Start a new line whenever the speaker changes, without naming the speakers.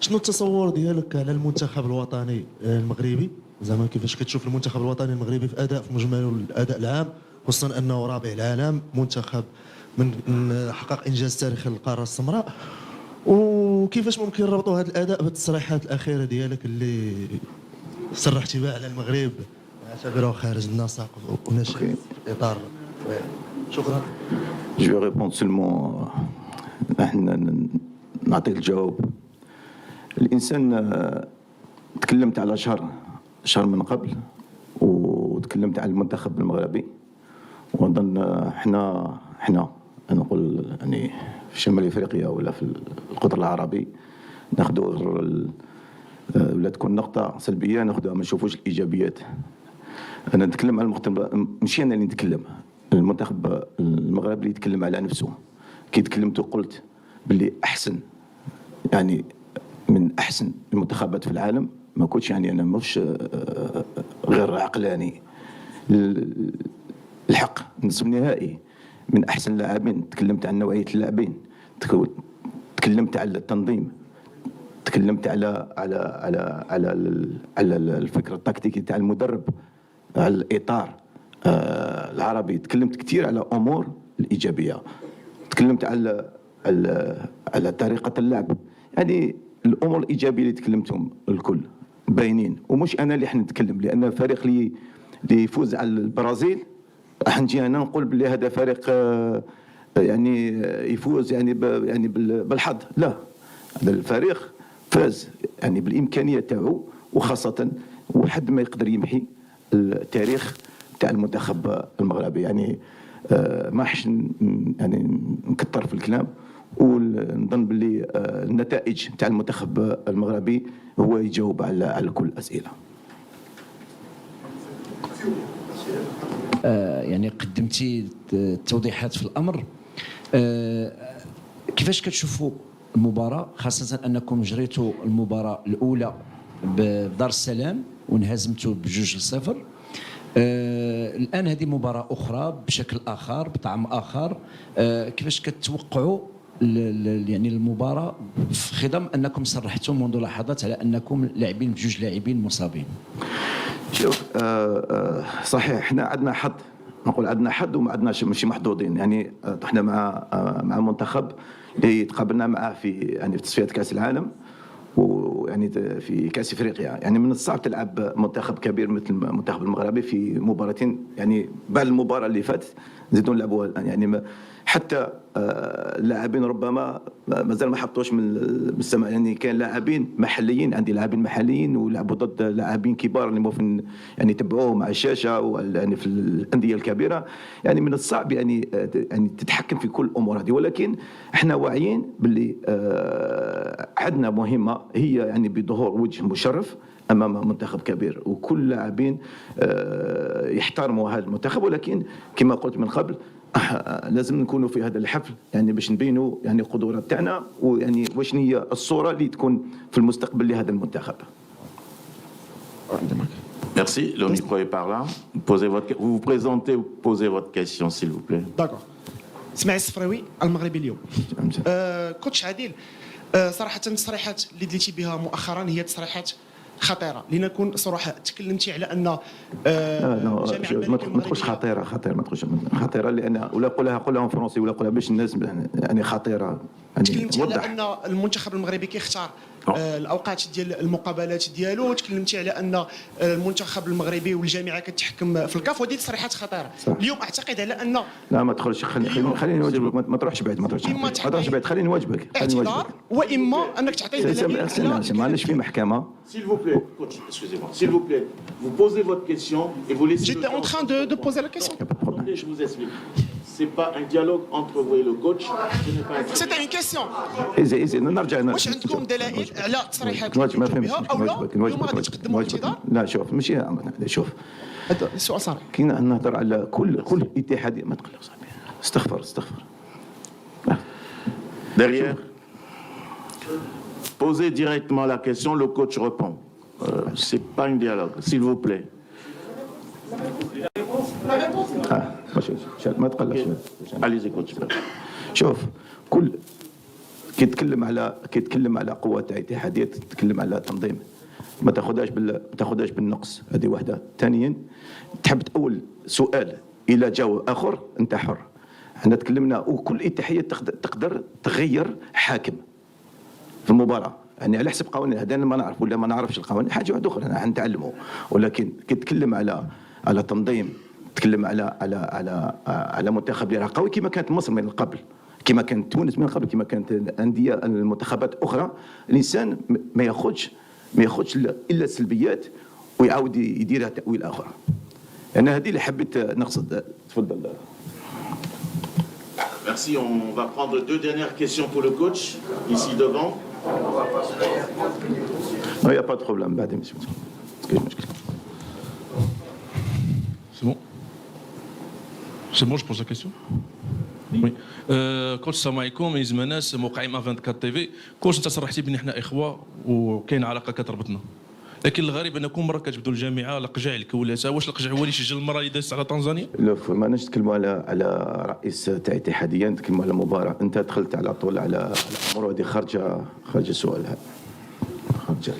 شنو التصور ديالك على المنتخب الوطني المغربي؟ زعما كيفاش كتشوف المنتخب الوطني المغربي في اداء في مجمله الاداء العام، خصوصا انه رابع العالم، منتخب من حقق انجاز تاريخي للقاره السمراء، وكيفاش ممكن نربطوا هذا الاداء بالتصريحات الاخيره ديالك اللي صرحتي بها على المغرب اعتبره خارج النسق وناشئ في اطار. شكرا.
Je vais répondre seulement. احنا نعطيك الجواب. الانسان تكلمت على شهر من قبل، وتكلمت على المنتخب المغربي، ونظن احنا انا نقول يعني في شمال افريقيا ولا في القطر العربي ناخذوا ولا تكون نقطه سلبيه ناخذها، ما نشوفوش الايجابيات. انا نتكلم على ماشي انا اللي نتكلم، المنتخب المغربي اللي يتكلم على نفسه. كي تكلمت وقلت باللي احسن، يعني من احسن المنتخبات في العالم، ما كنتش يعني انا مش غير عقلاني. الحق نصف نهائي من احسن اللاعبين، تكلمت عن نوعيه اللاعبين، تكلمت على التنظيم، تكلمت على الفكر التكتيكي تاع المدرب، على الاطار العربي. تكلمت كثير على امور الايجابيه، تكلمت على طريقه اللعب. يعني الامور الايجابيه اللي تكلمتهم الكل باينين، ومش انا اللي حنتكلم، لان الفريق اللي يفوز على البرازيل راح نجي انا نقول بلي هذا فريق يعني يفوز يعني بالحظ. لا، هذا الفريق فاز يعني بالامكانيه تاعو، وخاصه وحد ما يقدر يمحي التاريخ تاع المنتخب المغربي. يعني ما حش يعني نكثر في الكلام، ونظن باللي النتائج تاع المنتخب المغربي هو يجاوب على كل الاسئله.
يعني قدمتي توضيحات في الامر. كيفاش كتشوفوا المباراه، خاصه انكم جريتوا المباراه الاولى بدار السلام وانهزمتوا ب2-0. الان هذه مباراه اخرى بشكل اخر بطعم اخر. كيفاش كتوقعوا يعني المباراه في خضم انكم صرحتم منذ لحظات على انكم لاعبين بجوج لاعبين مصابين؟
شوف، صحيح احنا عندنا حظ، نقول عندنا حظ وما عندناش ماشي محظوظين. يعني احنا مع منتخب اللي تقابلنا معاه في تصفيات كاس العالم، ويعني في كاس افريقيا. يعني من الصعب تلعب منتخب كبير مثل المنتخب المغربي في مباراتين. يعني بعد المباراه اللي فاتت نزيدوا نلعبوا، يعني حتى اللاعبين ربما مازال ما حطوش من السماء. يعني كان لاعبين محليين، عندي لاعبين محليين ولعبوا ضد لاعبين كبار اللي ممكن يعني تبعوهم على الشاشه يعني في الانديه الكبيره. يعني من الصعب يعني تتحكم في كل الامور هذه، ولكن احنا واعيين باللي عندنا مهمه هي يعني بظهور وجه مشرف امام منتخب كبير، وكل لاعبين يحترموا هذا المنتخب. ولكن كما قلت من قبل لازم نكونوا في هذا الحفل يعني باش نبينوا يعني القدرات تاعنا، ويعني واش هي الصوره اللي تكون في المستقبل لهذا المنتخب.
Merci. Le micro est par là. Vous vous présentez, vous posez votre question, s'il vous plaît.
D'accord. اسماعيل الصفراوي، المغربي اليوم. كوتش عادل، صراحه التصريحات اللي دليتي بها مؤخرا هي تصريحات خطيره. لنكون صراحه، تكلمتي على ان
ما تقولش خطيره، ما تقولش خطيره، لان ولا قولها فرونسي ولا قولها باش الناس يعني خطيره. يعني
تكلمتي على ان المنتخب المغربي كيختار الاوقات ديال المقابلات ديالو، تكلمتي على ان المنتخب المغربي والجامعه كتحكم في الكاف، وهذه تصريحات خطيره. اليوم اعتقد على ان
لا ما تدخلش، خليني نواجبك، ما تروحش بعيد، خليني نواجبك.
اعتذار، واما انك تعطي دليل.
معليش في محكمه.
S'il vous plaît, coach, excusez-moi. S'il vous plaît, vous posez votre question et vous laissez.
J'étais en train de poser la question.
Attendez, je vous explique. C'est pas un dialogue entre vous et le coach.
C'était une question.
إذا نرجع.
واش عندكم دلائل على تصريحات
ما فهمتش
او لا اليوم غادي تقدموا اعتذار؟
لا شوف، ماشي شوف،
هذا السؤال صريح.
كي نهضر على كل اتحاديه ما تقلق صاحبي. استغفر.
Derrière, posez directement la question, le coach répond. C'est pas un dialogue, s'il vous plaît.
ما تقلقش.
Allez-y, coach.
شوف، كيتكلم على قوه تاع الاتحاديه، تتكلم على تنظيم، ما تاخذهاش بالنقص. هذه واحده. ثانيا تحب تأول سؤال الى جاوب اخر انت حر. احنا تكلمنا وكل اتحاديه تقدر تغير حاكم في المباراه، يعني على حسب قوانين. هذا ما نعرف ولا ما نعرفش القوانين حاجه واحده اخرى، احنا نتعلموا. ولكن كي تتكلم على تنظيم، تتكلم على منتخب اللي راه قوي كما كانت مصر من قبل، كما كانت تونس من قبل، كما كانت الانديه المنتخبات اخرى. الانسان ما ياخذش الا السلبيات ويعاود يديرها تاويل اخر. انا هذه اللي حبيت نقصد. تفضل.
Merci. On va prendre 2 dernières questions pour le coach, ici devant.
Non, il n'y a pas de problème. بعدين مش مشكلة.
C'est bon? C'est bon, je pose la question? Oui. كوتش السلام عليكم. من زمان ناس موقعين مع 24 تي في. كوتش انت صرحتي بان احنا اخوه وكاين علاقه كتربطنا، لكن الغريب انكم مره كتبدوا الجامعه القجع الكولاسه. واش القجع هو اللي سجل المره اللي دازت على تنزانيا؟
لا، ما نتكلموا على رئيس تاع الاتحاديه، نتكلموا على مباراه. انت دخلت على طول على امور هذه خارجه السؤال هذا. خارجه.